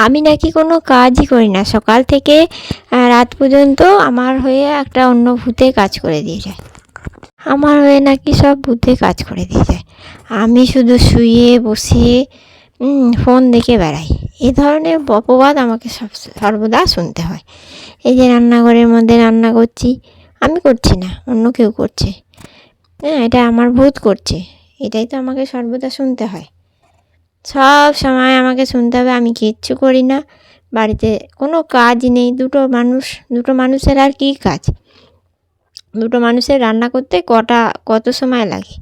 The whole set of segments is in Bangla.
আমি নাকি কোনো কাজই করি না, সকাল থেকে রাত পর্যন্ত আমার হয়ে একটা অন্য ভূতে কাজ করে দিয়ে যায়। আমার হয়ে নাকি সব ভূতে কাজ করে দিয়ে যায়। আমি শুধু শুয়ে বসে ফোন দেখে বেড়াই। এই ধরনের অপবাদ আমাকে সর্বদা শুনতে হয়। এই যে রান্নাঘরের মধ্যে রান্না করছি, আমি করছি না, অন্য কেউ করছে। এটা আমার ভূত করছে, এটাই তো আমাকে সর্বদা শুনতে হয়। সব সময় আমাকে শুনতে হবে আমি কিচ্ছু করি না, বাড়িতে কোনো কাজ নেই। দুটো মানুষের আর কী কাজ? দুটো মানুষের রান্না করতে কত সময় লাগে?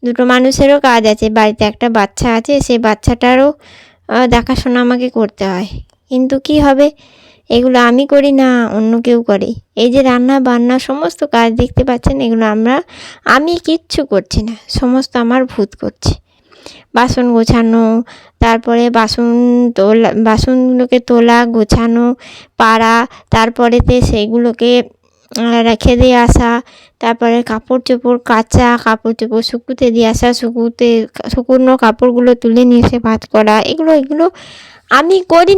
দুটো মানুষেরও কাজ আছে, বাড়িতে একটা বাচ্চা আছে, সেই বাচ্চাটারও দেখাশোনা আমাকে করতে হয়। কিন্তু কি হবে, এগুলো আমি করি না, অন্য কেউ করে। এই যে রান্না বান্না সমস্ত কাজ দেখতে পাচ্ছেন, এগুলো আমি কিচ্ছু করছি না, সমস্ত আমার ভূত করছে। বাসন গোছানো, তারপরে বাসনগুলোকে তোলা, গোছানো, পাড়া, তারপরেতে সেইগুলোকে রেখে দিয়ে আসা, তারপরে কাপড় চোপড় কাচা, কাপড় চোপড় শুকুতে দিয়ে আসা, শুকনো কাপড়গুলো তুলে নিয়ে এসে ভাঁজ করা, এগুলো আমি করি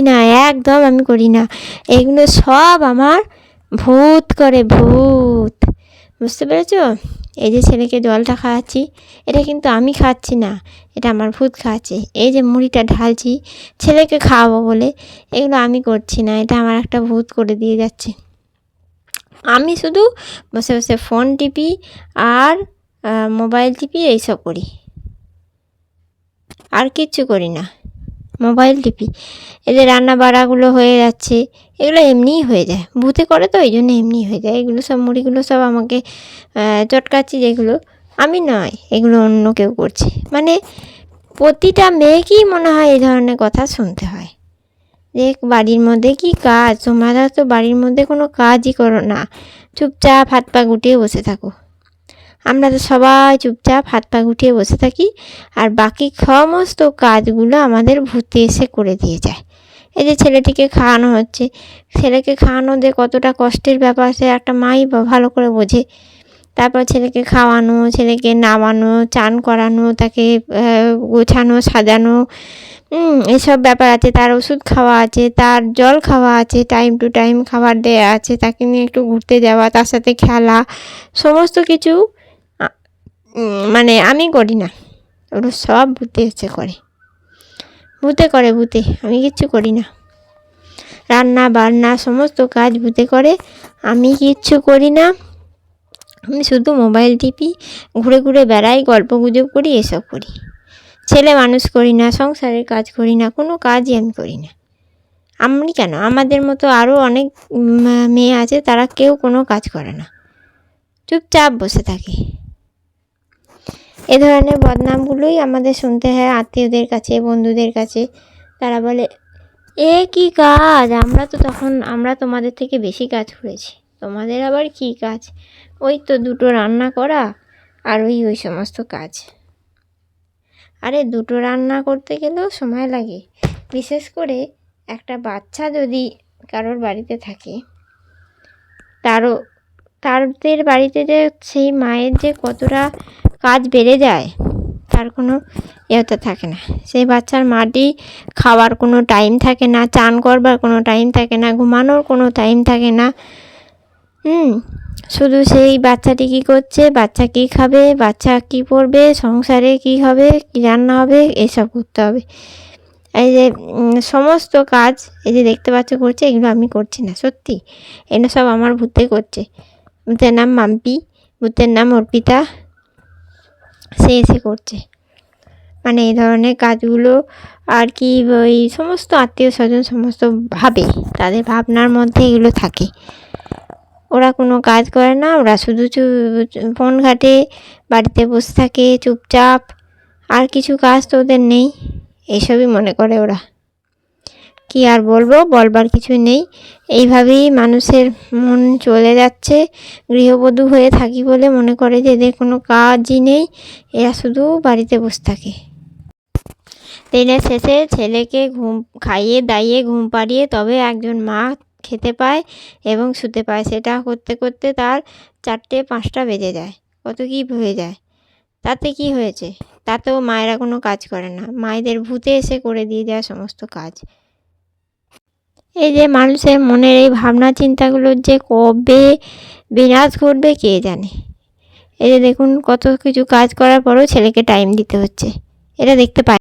না, একদম আমি করি না। এগুলো সব আমার ভূত করে, ভূত। বুঝতে পেরেছো? এই যে ছেলেকে জলটা খাওয়াচ্ছি, এটা কিন্তু আমি খাচ্ছি না, এটা আমার ভূত খাওয়াচ্ছে। এই যে মুড়িটা ঢালছি ছেলেকে খাওয়াবো বলে, এগুলো আমি করছি না, এটা আমার একটা ভূত করে দিয়ে যাচ্ছে। আমি শুধু বসে বসে ফোন টিপি আর মোবাইল টিপি, এইসব করি, আর কিচ্ছু করি না। মোবাইল টিপি, এই যে রান্না বাড়াগুলো হয়ে যাচ্ছে, এগুলো এমনিই হয়ে যায়, ভূতে করে তো এই জন্য এমনিই হয়ে যায়। এগুলো সব মুড়িগুলো সব আমাকে চটকাচ্ছি, যেগুলো আমি নয়, এগুলো অন্য কেউ করছে। মানে প্রতিটা মেয়েকেই মনে হয় এই ধরনের কথা শুনতে হয় যে বাড়ির মধ্যে কি কাজ, তোমরা তো বাড়ির মধ্যে কোনো কাজই করো না, চুপচাপ হাত পা গুটিয়ে বসে থাকো। আমরা তো সবাই চুপচাপ হাত পা গুটিয়ে বসে থাকি, আর বাকি সমস্ত কাজগুলো আমাদের ভূতে এসে করে দিয়ে যায়। এই যে ছেলেটিকে খাওয়ানো হচ্ছে, ছেলেকে খাওয়ানো যে কতটা কষ্টের ব্যাপার সে একটা মাই ভালো করে বোঝে। তারপর ছেলেকে খাওয়ানো, ছেলেকে নামানো, চান করানো, তাকে গোছানো সাজানো, এসব ব্যাপার আছে। তার ওষুধ খাওয়া আছে, তার জল খাওয়া আছে, টাইম টু টাইম খাবার দেওয়া আছে, তাকে নিয়ে একটু ঘুরতে যাওয়া, তার সাথে খেলা, সমস্ত কিছু মানে আমি করি না, ওগুলো সব ভূতে এসে করে, ভূতে। আমি কিচ্ছু করি না, রান্না বান্না সমস্ত কাজ ভূতে করে, আমি কিচ্ছু করি না। আমি শুধু মোবাইল টিপি, ঘুরে ঘুরে বেড়াই, গল্প গুজব করি, এসব করি। ছেলে মানুষ করি না, সংসারের কাজ করি না, কোনো কাজই আমি করি না। আমি কেন, আমাদের মতো আরও অনেক মেয়ে আছে, তারা কেউ কোনো কাজ করে না, চুপচাপ বসে থাকে। এ ধরনের বদনামগুলোই আমাদের শুনতে হয় আত্মীয়দের কাছে, বন্ধুদের কাছে। তারা বলে, এ কি কাজ, আমরা তোমাদের থেকে বেশি কাজ করেছি, তোমাদের আবার কি কাজ, ওই তো দুটো রান্না করা আর ওই সমস্ত কাজ। আরে দুটো রান্না করতে গেলেও সময় লাগে, বিশেষ করে একটা বাচ্চা যদি কারোর বাড়িতে থাকে, তাদের বাড়িতে যে সেই মায়ের যে কতটা কাজ বেড়ে যায় তার কোনো ইয়েতে থাকে না। সেই বাচ্চার মাটি খাওয়ার কোনো টাইম থাকে না, চান করবার কোনো টাইম থাকে না, ঘুমানোর কোনো টাইম থাকে না। শুধু সেই বাচ্চাটি কী করছে, বাচ্চা কী খাবে, বাচ্চা কী পড়বে, সংসারে কী হবে, কী রান্না হবে, এসব করতে হবে। এই যে সমস্ত কাজ এই যে দেখতে পাচ্ছ করছে, এগুলো আমি করছি না, সত্যি এগুলো সব আমার ভূতে করছে। ভূতের নাম মাম্পি, ভূতের নাম অর্পিতা, সে এসে করছে। মানে এই ধরনের কাজগুলো আর কি ওই সমস্ত আত্মীয় স্বজন সমস্ত ভাবে, তাদের ভাবনার মধ্যে এগুলো থাকে। ওরা কোনো কাজ করে না, ওরা শুধু ফোন ঘাটে, বাড়িতে বসে থাকে চুপচাপ, আর কিছু কাজ তো ওদের নেই, এইসবই মনে করে ওরা। কি আর বলবো, বলবার কিছু নেই। এইভাবেই মানুষের মন চলে যাচ্ছে, গৃহবধূ হয়ে থাকি বলে মনে করে যে এদের কোনো কাজই নেই, এরা শুধু বাড়িতে বসে থাকে। দিনের শেষে ছেলেকে খাইয়ে দাইয়ে ঘুম পাড়িয়ে তবে একজন মা খেতে পায় এবং শুতে পায়, সেটা করতে করতে তার 4টে 5টা বেজে যায়, কত কী হয়ে যায়। তাতে কি হয়েছে, তাতেও মায়েরা কোনো কাজ করে না, মায়েদের ভূতে এসে করে দিয়ে যায় সমস্ত কাজ। এই যে মানুষের মনের এই ভাবনা চিন্তাগুলোর যে কবে বিনাশ ঘটবে কে জানে। এই যে দেখুন কত কিছু কাজ করার পরেও ছেলেকে টাইম দিতে হচ্ছে, এটা দেখতে পায়